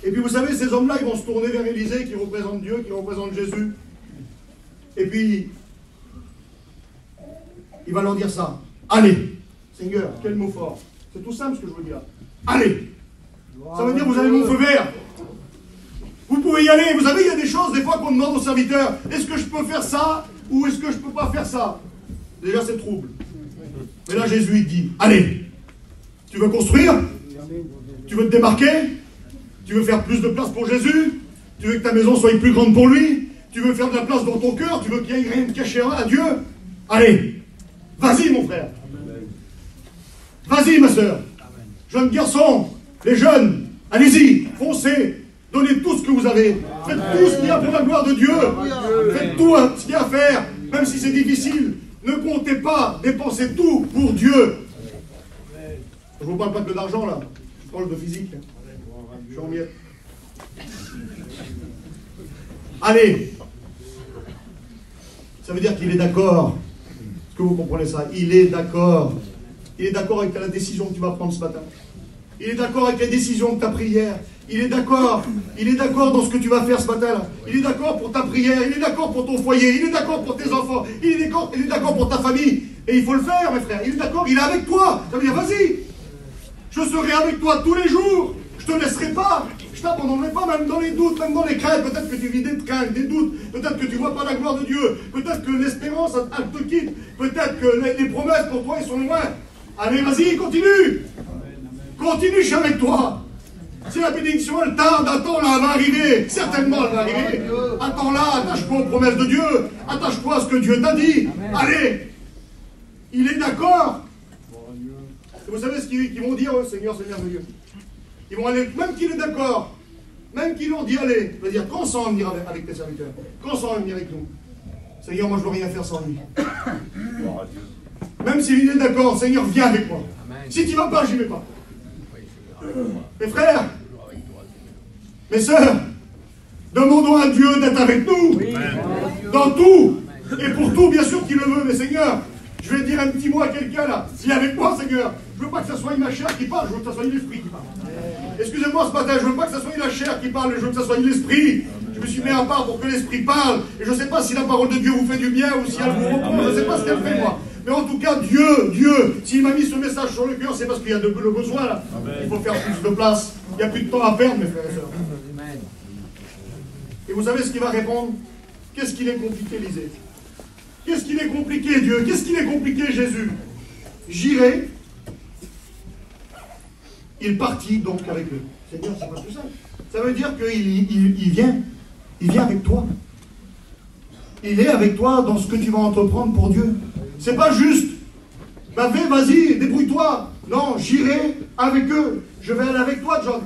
Et puis vous savez, ces hommes-là, ils vont se tourner vers Élisée, qui représente Dieu, qui représente Jésus. Et puis, il va leur dire ça. Allez, Seigneur, quel mot fort. C'est tout simple ce que je veux dire. Allez. Ça veut dire, vous avez mon feu vert. Vous pouvez y aller. Vous savez, il y a des choses, des fois, qu'on demande au serviteur, est-ce que je peux faire ça ou est-ce que je ne peux pas faire ça? Déjà, c'est trouble. Mais là, Jésus, il dit, allez, tu veux construire? Tu veux te démarquer? Tu veux faire plus de place pour Jésus? Tu veux que ta maison soit plus grande pour lui? Tu veux faire de la place dans ton cœur? Tu veux qu'il y ait rien de caché à Dieu? Allez, vas-y mon frère. Vas-y ma soeur. Jeunes garçons, les jeunes, allez-y, foncez. Donnez tout ce que vous avez. Faites tout ce qu'il y a pour la gloire de Dieu. Faites tout ce qu'il y a à faire, même si c'est difficile. Ne comptez pas, dépensez tout pour Dieu. Je ne vous parle pas que d'argent là, je parle de physique. Je suis en miettes. Allez. Ça veut dire qu'il est d'accord. Est-ce que vous comprenez ça? Il est d'accord. Il est d'accord avec la décision que tu vas prendre ce matin. Il est d'accord avec les décisions que tu as prises hier. Il est d'accord. Il est d'accord dans ce que tu vas faire ce matin-là. Il est d'accord pour ta prière. Il est d'accord pour ton foyer. Il est d'accord pour tes enfants. Il est d'accord pour ta famille. Et il faut le faire, mes frères. Il est d'accord. Il est avec toi. Ça veut dire, vas-y. Je serai avec toi tous les jours. Je ne te laisserai pas. Je ne t'abandonnerai pas, même dans les doutes, même dans les craintes. Peut-être que tu vis des craintes, des doutes. Peut-être que tu ne vois pas la gloire de Dieu. Peut-être que l'espérance, elle te quitte. Peut-être que les promesses pour toi, elles sont loin. Allez, vas-y, continue. Continue, je suis avec toi. Si la bénédiction, elle tarde, attends-la, elle va arriver. Certainement, elle va arriver. Attends-la, attache-toi aux promesses de Dieu. Attache-toi à ce que Dieu t'a dit. Allez. Il est d'accord. Et vous savez ce qu'ils vont dire, Seigneur, c'est merveilleux. Ils vont aller, même qu'il est d'accord, même qu'ils l'ont dit, allez, il va dire, quand ça va venir avec tes serviteurs? Quand ça va venir avec nous? Seigneur, moi je ne veux rien faire sans lui. Même s'il est d'accord, Seigneur, viens avec moi. Si tu ne vas pas, je n'y vais pas. Mes frères, mes sœurs, demandons à Dieu d'être avec nous, dans tout, et pour tout, bien sûr qu'il le veut, mais Seigneur, je vais dire un petit mot à quelqu'un là, viens avec moi, Seigneur. Je ne veux pas que ce soit ma chair qui parle, je veux que ce soit l'esprit qui parle. Excusez-moi ce matin, je ne veux pas que ce soit la chair qui parle, je veux que ce soit l'esprit. Je me suis mis à part pour que l'esprit parle. Et je ne sais pas si la parole de Dieu vous fait du bien ou si elle vous reprend, je ne sais pas ce qu'elle fait moi. Mais en tout cas, Dieu, s'il m'a mis ce message sur le cœur, c'est parce qu'il y a le besoin là. Il faut faire plus de place. Il n'y a plus de temps à perdre, mes frères et sœurs. Et vous savez ce qu'il va répondre? Qu'est-ce qu'il est compliqué, lisez? Qu'est-ce qu'il est compliqué, Dieu? Qu'est-ce qu'il est compliqué, Jésus? J'irai. Il partit donc avec eux. Seigneur, c'est pas tout ça. Ça veut dire qu'il vient avec toi. Il est avec toi dans ce que tu vas entreprendre pour Dieu. C'est pas juste, bah vas-y, débrouille-toi. Non, j'irai avec eux. Je vais aller avec toi, John.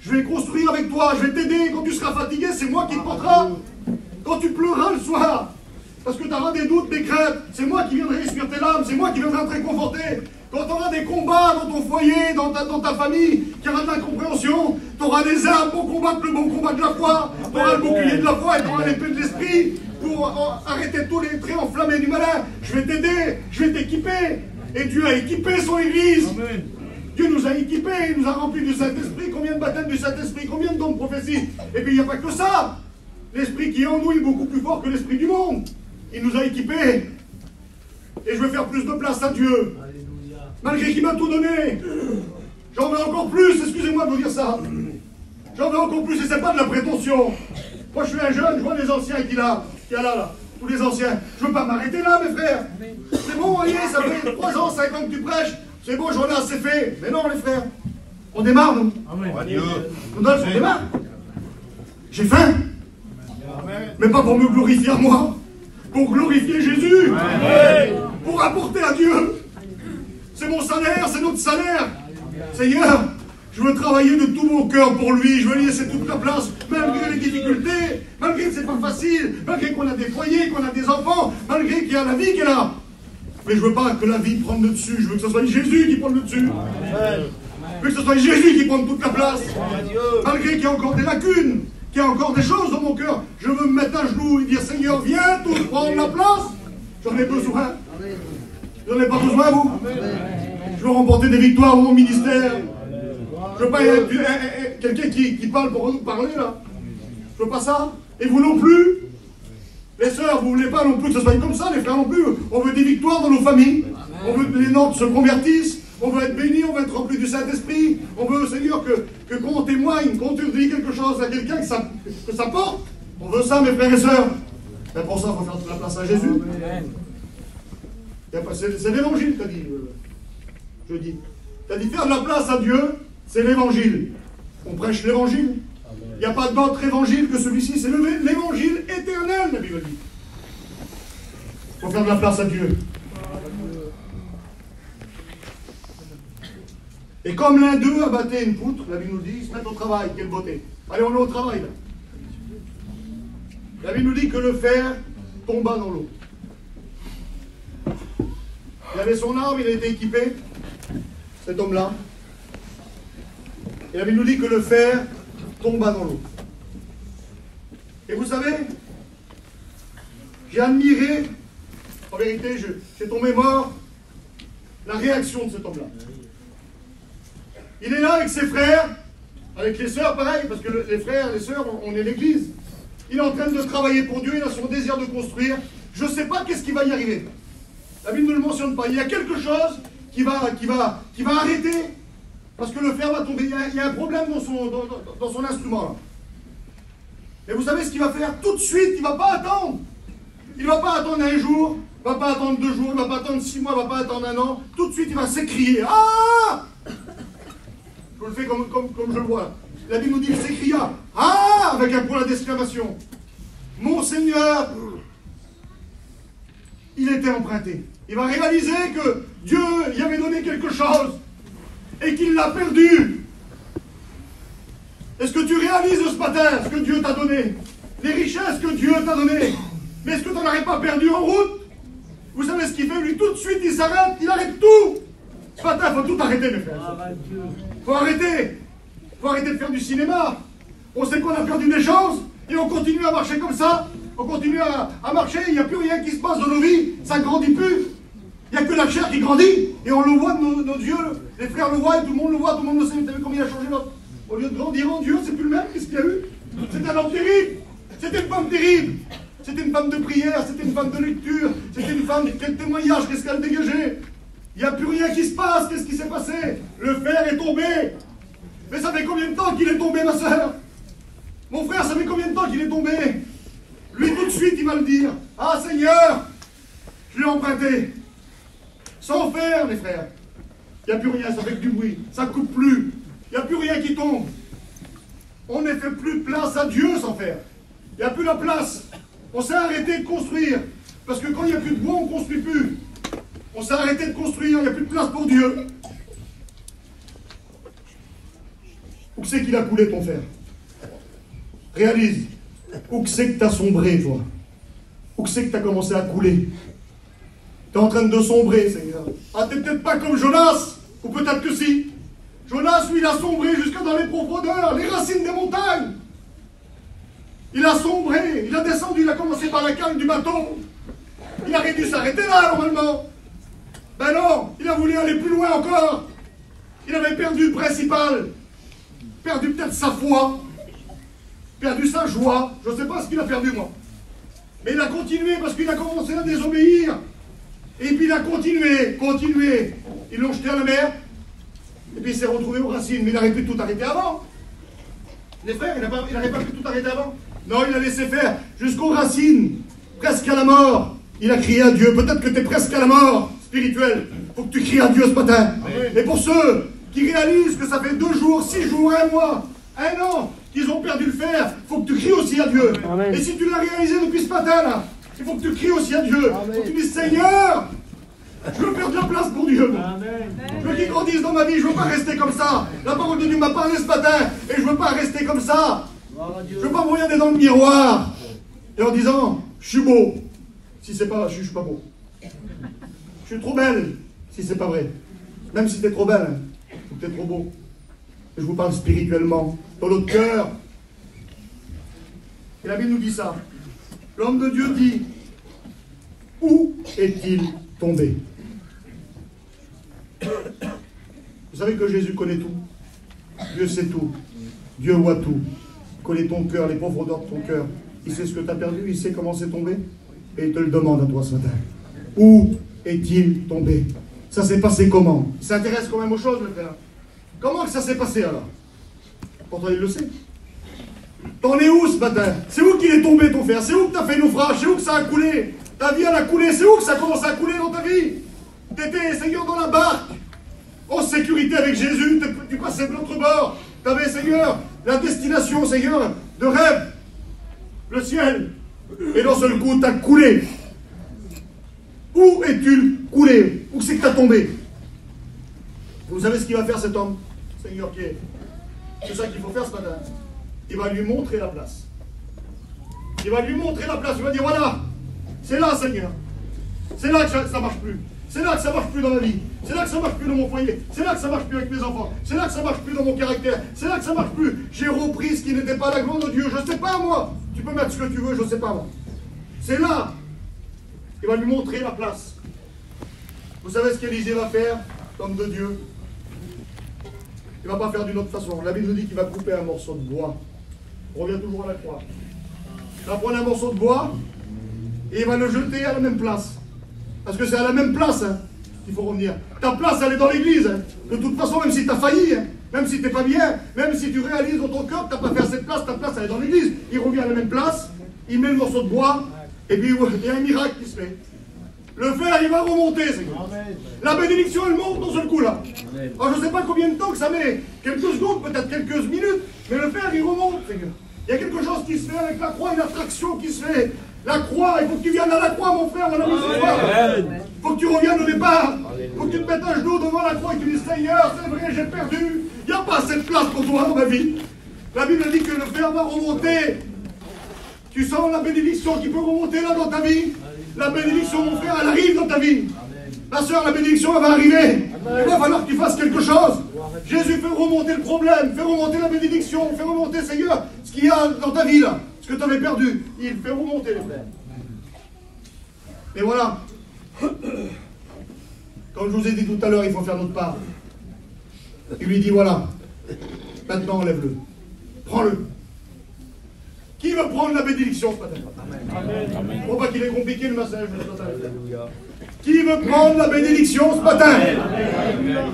Je vais construire avec toi. Je vais t'aider. Quand tu seras fatigué, c'est moi qui te portera. Quand tu pleureras le soir, parce que tu auras des doutes, des craintes, c'est moi qui viendrai respirer tes larmes. C'est moi qui viendrai te réconforter. Quand tu auras des combats dans ton foyer, dans ta famille, qu'il y aura de l'incompréhension, tu auras des armes pour combattre le bon combat de la foi, tu auras le bouclier de la foi et tu auras l'épée de l'esprit pour arrêter tous les traits enflammés du malin. Je vais t'aider, je vais t'équiper. Et Dieu a équipé son Église. Amen. Dieu nous a équipés, il nous a remplis du Saint-Esprit. Combien de baptêmes du Saint-Esprit, combien de dons de prophétie? Et puis il n'y a pas que ça. L'Esprit qui est en nous est beaucoup plus fort que l'Esprit du monde. Il nous a équipés. Et je veux faire plus de place à Dieu. Malgré qu'il m'a tout donné, j'en veux encore plus, excusez-moi de vous dire ça. J'en veux encore plus, et c'est pas de la prétention. Moi je suis un jeune, je vois les anciens qui là, tous les anciens. Je veux pas m'arrêter là, mes frères. C'est bon, voyez, ça fait 3 ans, 5 ans que tu prêches. C'est bon, j'en ai assez fait. Mais non, les frères, on démarre, nous. On démarre. J'ai faim. Mais pas pour me glorifier à moi, pour glorifier Jésus. Pour apporter à Dieu. C'est mon salaire, c'est notre salaire. Seigneur, je veux travailler de tout mon cœur pour lui. Je veux lui laisser toute la place, malgré les difficultés, malgré que c'est pas facile, malgré qu'on a des foyers, qu'on a des enfants, malgré qu'il y a la vie qui est là. Mais je veux pas que la vie prenne le dessus. Je veux que ce soit Jésus qui prenne le dessus. Je veux que ce soit Jésus qui prenne toute la place. Malgré qu'il y a encore des lacunes, qu'il y a encore des choses dans mon cœur, je veux me mettre à genoux et dire Seigneur, viens tout prendre la place. J'en ai besoin. Vous n'en avez pas besoin, vous? Je veux remporter des victoires dans mon ministère. Je veux pas être quelqu'un qui parle pour nous parler, là. Je veux pas ça. Et vous non plus. Les sœurs, vous voulez pas non plus que ce soit comme ça, les frères non plus. On veut des victoires dans nos familles. On veut que les Nantes se convertissent. On veut être bénis, on veut être remplis du Saint-Esprit. On veut, Seigneur, que quand on témoigne, quand on dit quelque chose à quelqu'un, que ça porte. On veut ça, mes frères et sœurs. Mais pour ça, il faut faire de la place à Jésus. C'est l'évangile, t'as dit. Je dis. T'as dit faire de la place à Dieu, c'est l'évangile. On prêche l'évangile. Il n'y a pas d'autre évangile que celui-ci. C'est l'évangile éternel, la Bible dit. Il faut faire de la place à Dieu. Et comme l'un d'eux abattait une poutre, la Bible nous dit, ils se mettent au travail. Quelle beauté. Allez, on est au travail, là. La Bible nous dit que le fer tomba dans l'eau. Il avait son arme, il a été équipé, cet homme-là. Et la Bible nous dit que le fer tomba dans l'eau. Et vous savez, j'ai admiré, en vérité, j'ai tombé mort, la réaction de cet homme-là. Il est là avec ses frères, avec les sœurs, pareil, parce que les frères, les sœurs, on est l'église. Il est en train de travailler pour Dieu, il a son désir de construire. Je ne sais pas qu'est-ce qui va y arriver. La Bible ne le mentionne pas. Il y a quelque chose qui va arrêter, parce que le fer va tomber. Il y a un problème dans son instrument, là. Et vous savez ce qu'il va faire? Tout de suite, il ne va pas attendre. Il ne va pas attendre un jour, il ne va pas attendre 2 jours, il ne va pas attendre 6 mois, il ne va pas attendre 1 an. Tout de suite, il va s'écrier. Ah! Je le fais comme je le vois là. La Bible nous dit, il s'écria. Ah! Avec un point d'exclamation. Mon Seigneur, il était emprunté. Il va réaliser que Dieu y avait donné quelque chose et qu'il l'a perdu. Est-ce que tu réalises ce matin ce que Dieu t'a donné? Les richesses que Dieu t'a données. Mais est-ce que tu n'en aurais pas perdu en route? Vous savez ce qu'il fait? Lui, tout de suite, il s'arrête, il arrête tout. Ce matin, il faut tout arrêter, mes frères. Il faut arrêter. Il faut arrêter de faire du cinéma. On sait qu'on a perdu des choses et on continue à marcher comme ça. On continue à marcher, il n'y a plus rien qui se passe dans nos vies. Ça ne grandit plus. Il n'y a que la chair qui grandit. Et on le voit de nos yeux. Les frères le voient et tout le monde le voit, tout le monde le sait. Vous savez combien il a changé notre... Au lieu de grandir en Dieu, c'est plus le même. Qu'est-ce qu'il y a eu? C'était un homme terrible. C'était une femme terrible. C'était une femme de prière. C'était une femme de lecture. C'était une femme... Quel témoignage, qu'est-ce qu'elle dégageait? Il n'y a plus rien qui se passe. Qu'est-ce qui s'est passé? Le fer est tombé. Mais ça fait combien de temps qu'il est tombé, ma soeur? Mon frère, ça fait combien de temps qu'il est tombé? Lui, tout de suite, il va le dire. Ah, Seigneur, je l'ai emprunté. Sans fer, mes frères. Il n'y a plus rien, ça fait que du bruit. Ça ne coupe plus. Il n'y a plus rien qui tombe. On ne fait plus de place à Dieu sans fer. Il n'y a plus la place. On s'est arrêté de construire. Parce que quand il n'y a plus de bois, on ne construit plus. On s'est arrêté de construire, il n'y a plus de place pour Dieu. Où c'est qu'il a coulé ton fer? Réalise. Où c'est que tu as sombré, toi? Où c'est que tu as commencé à couler? Tu es en train de sombrer, Seigneur. Ah, tu n'es peut-être pas comme Jonas, ou peut-être que si. Jonas, lui, il a sombré jusque dans les profondeurs, les racines des montagnes. Il a sombré, il a descendu, il a commencé par la cale du bateau. Il aurait dû s'arrêter là, normalement. Ben non, il a voulu aller plus loin encore. Il avait perdu le principal. Perdu peut-être sa foi. Perdu sa joie. Je ne sais pas ce qu'il a perdu, moi. Mais il a continué parce qu'il a commencé à désobéir. Et puis il a continué. Ils l'ont jeté à la mer. Et puis il s'est retrouvé aux racines. Mais il aurait pu tout arrêter avant. Les frères, il n'aurait pas pu tout arrêter avant. Non, il a laissé faire jusqu'aux racines. Presque à la mort. Il a crié à Dieu. Peut-être que tu es presque à la mort spirituelle. Il faut que tu cries à Dieu ce matin. Amen. Et pour ceux qui réalisent que ça fait 2 jours, 6 jours, 1 mois, 1 an, qu'ils ont perdu le fer, il faut que tu cries aussi à Dieu. Amen. Et si tu l'as réalisé depuis ce matin, là, il faut que tu cries aussi à Dieu. Il faut que tu dises, Seigneur, je veux faire de la place pour Dieu. Amen. Je veux qu'il grandisse dans ma vie, je ne veux pas rester comme ça. La parole de Dieu m'a parlé ce matin, et je ne veux pas rester comme ça. Je ne veux pas me regarder dans le miroir, et en disant, je suis beau. Si c'est pas, je suis pas beau. Je suis trop belle, si c'est pas vrai. Même si tu es trop belle, ou que tu es trop beau. Je vous parle spirituellement, dans notre cœur. Et la Bible nous dit ça. L'homme de Dieu dit, où est-il tombé? Vous savez que Jésus connaît tout. Dieu sait tout. Dieu voit tout. Il connaît ton cœur, les profondeurs de ton cœur. Il sait ce que tu as perdu, il sait comment c'est tombé. Et il te le demande à toi ce matin. Où est-il tombé? Ça s'est passé comment? Il s'intéresse quand même aux choses, le frère. Comment que ça s'est passé alors? Pourtant, il le sait. T'en es où ce matin? C'est où qu'il est tombé ton frère? C'est où que t'as fait naufrage? C'est où que ça a coulé? Ta vie elle a coulé, c'est où que ça commence à couler dans ta vie? T'étais, Seigneur, dans la barque, en sécurité avec Jésus, tu passais de l'autre bord. T'avais, Seigneur, la destination, Seigneur, de rêve, le ciel. Et d'un seul coup, t'as coulé. Où es-tu coulé? Où c'est que t'as tombé? Vous savez ce qu'il va faire cet homme, Seigneur, qui est? C'est ça qu'il faut faire ce matin. Il va lui montrer la place. Il va lui montrer la place. Il va dire, voilà, c'est là, Seigneur. C'est là que ça marche plus. C'est là que ça marche plus dans ma vie. C'est là que ça marche plus dans mon foyer. C'est là que ça marche plus avec mes enfants. C'est là que ça marche plus dans mon caractère. C'est là que ça marche plus. J'ai repris ce qui n'était pas la gloire de Dieu. Je sais pas, moi. Tu peux mettre ce que tu veux, je sais pas, moi. C'est là. Il va lui montrer la place. Vous savez ce qu'Élisée va faire, l'homme de Dieu? Il ne va pas faire d'une autre façon. La Bible nous dit qu'il va couper un morceau de bois. On revient toujours à la croix. Il va prendre un morceau de bois et il va le jeter à la même place. Parce que c'est à la même place qu'il faut revenir. Ta place, elle est dans l'église. De toute façon, même si tu as failli, même si tu n'es pas bien, même si tu réalises dans ton cœur que tu n'as pas fait à cette place, ta place, elle est dans l'église. Il revient à la même place, il met le morceau de bois, et puis il y a un miracle qui se fait. Le fer, il va remonter, Seigneur. La bénédiction, elle monte dans ce coup là. Alors, je ne sais pas combien de temps que ça met, quelques secondes, peut-être quelques minutes, mais le fer, il remonte, Seigneur. Il y a quelque chose qui se fait avec la croix, une attraction qui se fait. La croix, il faut que tu viennes à la croix, mon frère, mon ami, ce soir. Il faut que tu reviennes au départ. Il faut que tu te mettes un genou devant la croix et que tu dis, Seigneur, c'est vrai, j'ai perdu. Il n'y a pas assez de place pour toi dans ma vie. La Bible dit que le fer va remonter. Tu sens la bénédiction qui peut remonter là dans ta vie. La bénédiction, mon frère, elle arrive dans ta vie. Ma soeur, la bénédiction, elle va arriver. Il va falloir que tu fasses quelque chose. Jésus fait remonter le problème, fait remonter la bénédiction, fait remonter, Seigneur, ce qu'il y a dans ta vie là, ce que tu avais perdu. Il fait remonter les frères. Et voilà. Comme je vous ai dit tout à l'heure, il faut faire notre part. Il lui dit, voilà, maintenant enlève-le. Prends-le. Qui veut prendre la bénédiction ce matin? Amen. Je ne crois pas qu'il est compliqué le message. Qui veut prendre la bénédiction ce matin? Amen.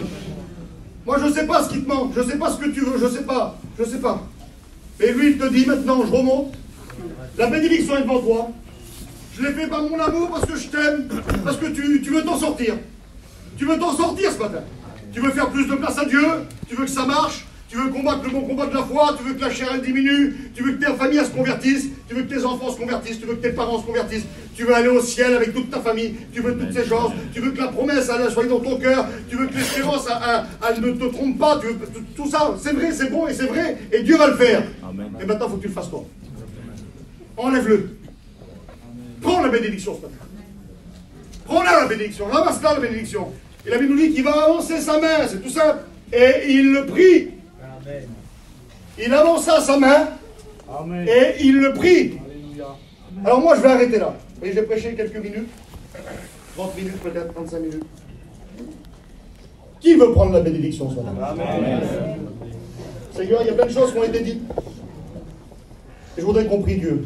Moi, je ne sais pas ce qui te manque. Je ne sais pas ce que tu veux. Je ne sais pas. Je ne sais pas. Et lui, il te dit maintenant, je remonte. La bénédiction est devant toi. Je l'ai fait par mon amour parce que je t'aime. Parce que tu veux t'en sortir. Tu veux t'en sortir ce matin. Tu veux faire plus de place à Dieu. Tu veux que ça marche. Tu veux combattre le bon combat de la foi, tu veux que la chair elle diminue, tu veux que ta famille elle se convertisse, tu veux que tes enfants se convertissent, tu veux que tes parents se convertissent, tu veux aller au ciel avec toute ta famille, tu veux toutes ces choses, tu veux que la promesse elle soit dans ton cœur, tu veux que l'espérance elle ne te trompe pas, tu veux tout ça, c'est vrai, c'est bon et c'est vrai, et Dieu va le faire. Amen. Et maintenant il faut que tu le fasses toi. Enlève-le. Prends la bénédiction ce matin. Prends-la la bénédiction, ramasse-la la bénédiction. Et la Bible nous dit qu'il va avancer sa main, c'est tout simple. Et il le prie. Amen. Il avança sa main. Amen. Et il le prie. Alléluia. Alors moi je vais arrêter là. Et j'ai prêché quelques minutes. 30 minutes peut-être, 35 minutes. Qui veut prendre la bénédiction ce matin? Amen. Seigneur, il y a plein de choses qui ont été dites. Et je voudrais qu'on prie Dieu.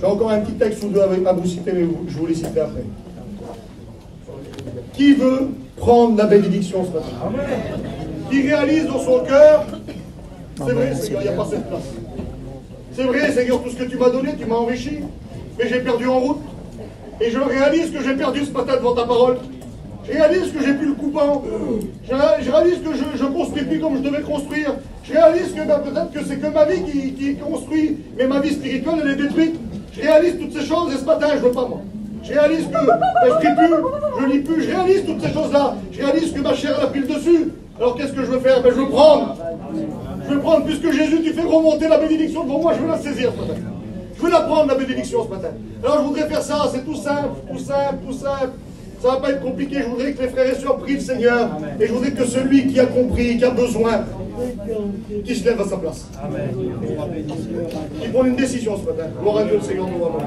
J'ai encore un petit texte ou deux à vous citer, mais je vous les citerai après. Qui veut prendre la bénédiction ce matin? Amen. Qui réalise dans son cœur, c'est vrai, Seigneur, il n'y a pas cette place. C'est vrai, Seigneur, tout ce que tu m'as donné, tu m'as enrichi, mais j'ai perdu en route. Et je réalise que j'ai perdu ce matin devant ta parole. Je réalise que j'ai plus le coupant. Je réalise que je ne construis plus comme je devais construire. Je réalise que peut-être que c'est que ma vie qui construit, mais ma vie spirituelle, elle est détruite. Je réalise toutes ces choses et ce matin, je ne veux pas, moi. Je réalise que je ne prie plus, je ne lis plus, je réalise toutes ces choses-là. Je réalise que ma chair elle a pris le dessus. Alors qu'est-ce que je veux faire? Ben, je veux prendre. Je veux prendre, puisque Jésus, tu fais remonter la bénédiction devant moi, je veux la saisir ce matin. Je veux la prendre, la bénédiction ce matin. Alors je voudrais faire ça, c'est tout simple, tout simple, tout simple. Ça ne va pas être compliqué, je voudrais que les frères et sœurs prient le Seigneur. Et je voudrais que celui qui a compris, qui a besoin, qui se lève à sa place. Amen. Qui prend une décision ce matin. Gloire à Dieu, le Seigneur nous va.